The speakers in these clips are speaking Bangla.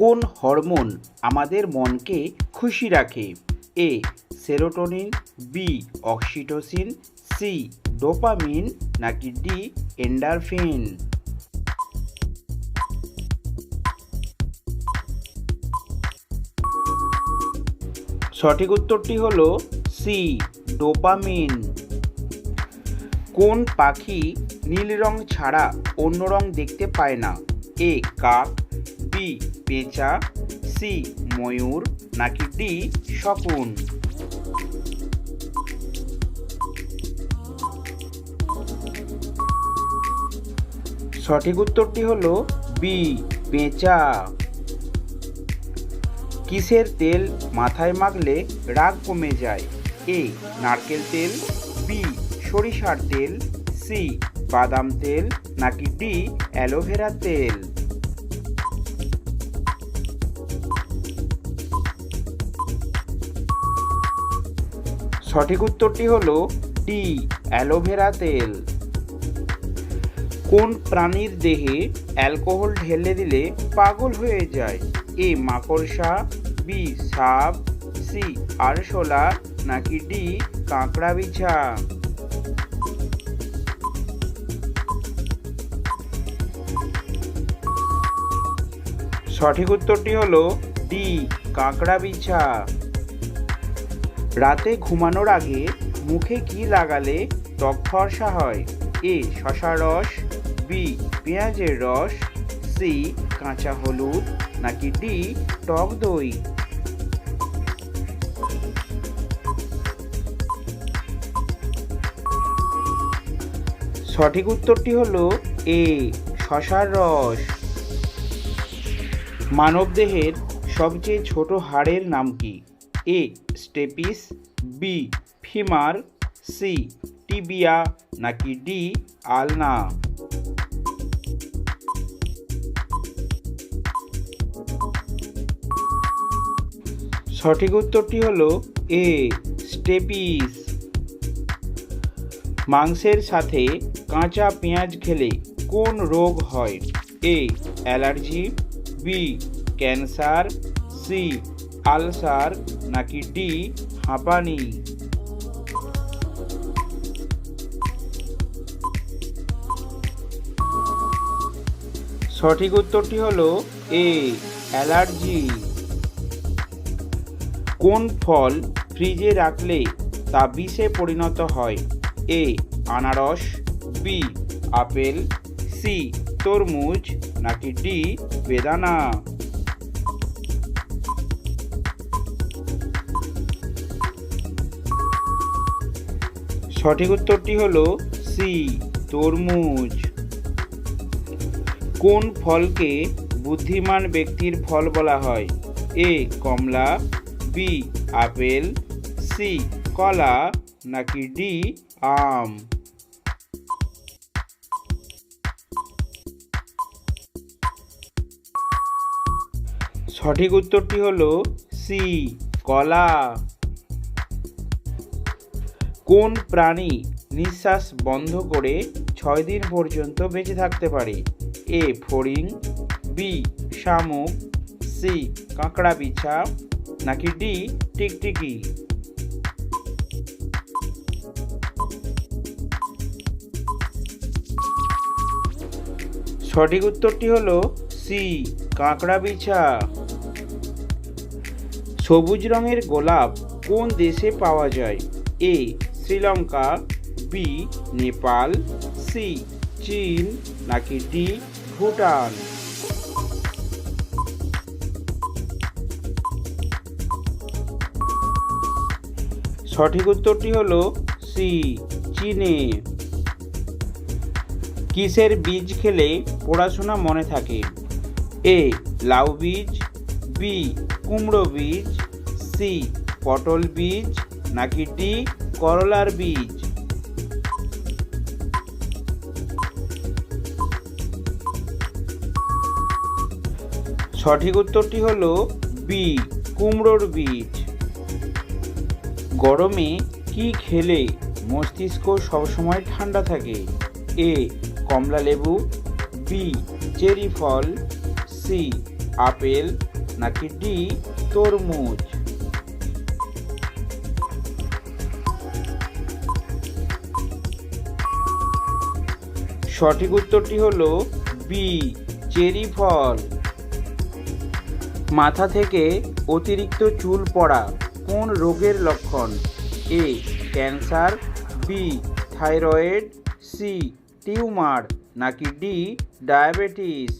কোন হরমোন আমাদের মনকে খুশি রাখে? A serotonin, B oxytocin, C dopamine, নাকি ডি এন্ডারফিন? সঠিক উত্তরটি হলো সি ডোপামিন। কোন পাখি নীল রং ছাড়া অন্য রং দেখতে পায় না? এ কাক, বি পেঁচা, সি ময়ূর, নাকি ডি শকুন? সঠিক উত্তরটি হলো বি পেঁচা। কিসের তেল মাথায় মাখলে রাগ কমে যায়? এ নারকেল তেল, বি সরিষার তেল, সি বাদাম তেল, নাকি ডি অ্যালোভেরা তেল? সঠিক উত্তরটি হলো ডি অ্যালোভেরা তেল। কোন প্রাণীর দেহে অ্যালকোহল ঢেলে দিলে পাগল হয়ে যায়? এ মাকড়সা, বি সাপ, সি আরশোলা, নাকি ডি কাঁকড়া বিছা? সঠিক উত্তরটি হলো ডি কাঁকড়া বিছা। রাতে ঘুমানোর আগে মুখে কি লাগালে ত্বক ফর্সা হয়? এ শসার রস, বি পেঁয়াজের রস, সি কাঁচা হলুদ, নাকি ডি টক দই? সঠিক উত্তরটি হলো এ শসার রস। মানবদেহের সবচেয়ে ছোট হাড়ের নাম কি? A stapes, B femur, C tibia, নাকি ডি আলনা? সঠিক উত্তরটি হলো এ স্টেপিস। মাংসের সাথে কাঁচা পেঁয়াজ খেলে কোন রোগ হয়? A allergy, B cancer, C ulcer, নাকি ডি হাঁপানি? সঠিক উত্তরটি হলো এ অ্যালার্জি। কোন ফল ফ্রিজে রাখলে তা বিষে পরিণত হয়? এ আনারস, বি আপেল, সি তরমুজ, নাকি ডি বেদানা? সঠিক উত্তরটি হলো সি তরমুজ। কোন ফলকে বুদ্ধিমান ব্যক্তির ফল বলা হয়? এ কমলা, বি আপেল, সি কলা, নাকি ডি আম? সঠিক উত্তরটি হলো সি কলা। কোন প্রাণী নিঃশ্বাস বন্ধ করে 6 দিন পর্যন্ত বেঁচে থাকতে পারে? এ ফড়িং, বি শামুক, সি কাঁকড়া বিছা, নাকি ডি টিকটিকি? সঠিক উত্তরটি হলো সি কাঁকড়া বিছা। সবুজ রঙের গোলাপ কোন দেশে পাওয়া যায়? এ শ্রীলঙ্কা, বি নেপাল, সি চীন, নাকি ডি ভুটান? সঠিক উত্তরটি হলো সি চীনে। কিসের বীজ খেলে পড়াশোনা মনে থাকে? এ লাউ বীজ, বি কুমড়ো বীজ, সি পটল বীজ, নাকি ডি করলার বীজ? সঠিক উত্তরটি হলো বি কুমড়োর বীজ। গরমে কি খেলে মস্তিষ্ক সবসময় ঠান্ডা থাকে? এ কমলা লেবু, বি চেরি ফল, সি আপেল নাকি ডি তরমুজ? সঠিক উত্তরটি হলো বি চেরি ফল। মাথা থেকে অতিরিক্ত চুল পড়া কোন রোগের লক্ষণ? A cancer, B thyroid, C tumour নাকি ডি ডায়াবেটিস?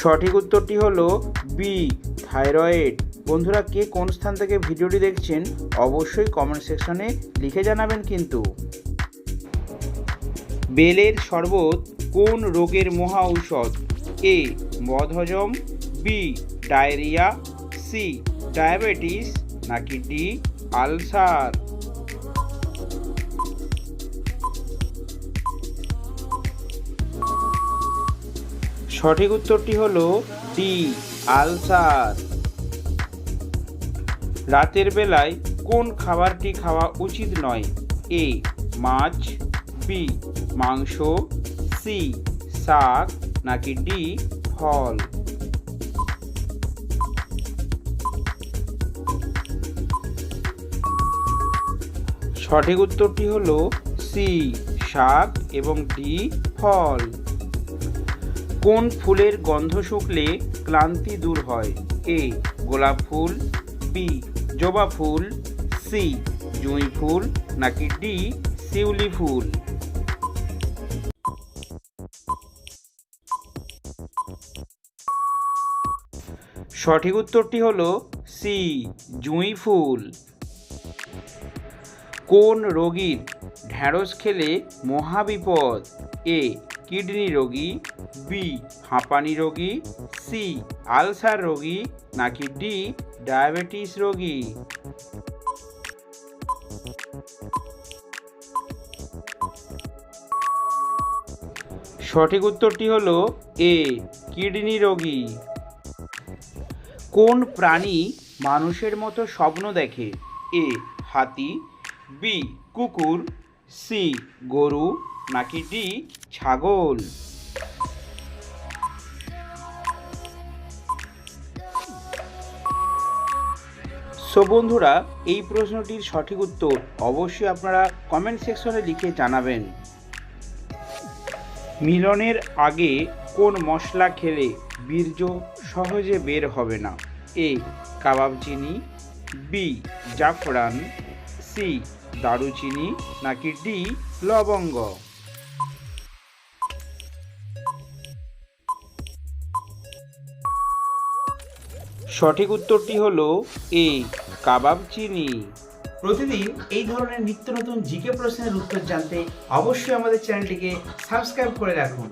সঠিক উত্তরটি হলো বি থাইরয়েড। বন্ধুরা, কে কোন স্থান থেকে ভিডিওটি দেখছেন অবশ্যই কমেন্ট সেকশনে লিখে জানাবেন কিন্তু। বেলের শরবত কোন রোগের মহা ঔষধ? এ বদহজম, বি ডায়রিয়া, সি ডায়াবেটিস নাকি ডি আলসার? সঠিক উত্তরটি হলো ডি আলসার। রাতের বেলায় কোন খাবারটি খাওয়া উচিত নয়? এ মাছ, বি মাংস, সি শাক নাকি ডি ফল? সঠিক উত্তরটি হলো সি শাক এবং ডি ফল। কোন ফুলের গন্ধ শুকলে ক্লান্তি দূর হয়? এ গোলাপ ফুল, বি জবা ফুল, সি জুঁই ফুল নাকি ডি শিউলি ফুল? সঠিক উত্তরটি হলো সি জুঁই ফুল। কোন রোগীর ঢ্যাঁড়স খেলে মহাবিপদ? এ কিডনি রোগী, বি হাঁপানি রোগী, সি আলসার রোগী নাকি ডি ডায়াবেটিস রোগী? সঠিক উত্তরটি হলো এ কিডনি রোগী। কোন প্রাণী মানুষের মতো স্বপ্ন দেখে? এ হাতি, বি কুকুর, সি গরু নাকি ডি ছাগল? সো বন্ধুরা, এই প্রশ্নটির সঠিক উত্তর অবশ্যই আপনারা কমেন্ট সেকশনে লিখে জানাবেন। মিলনের আগে কোন মশলা খেলে বীর্য সহজে বের হবে না? এ কাবাব চিনি, বি জাফরান, সি দারুচিনি নাকি ডি লবঙ্গ? সঠিক উত্তরটি হলো এ কাবাব চিনি। প্রতিদিন এই ধরনের নিত্য নতুন জিকে প্রশ্নের উত্তর জানতে অবশ্যই আমাদের চ্যানেলটিকে সাবস্ক্রাইব করে রাখুন।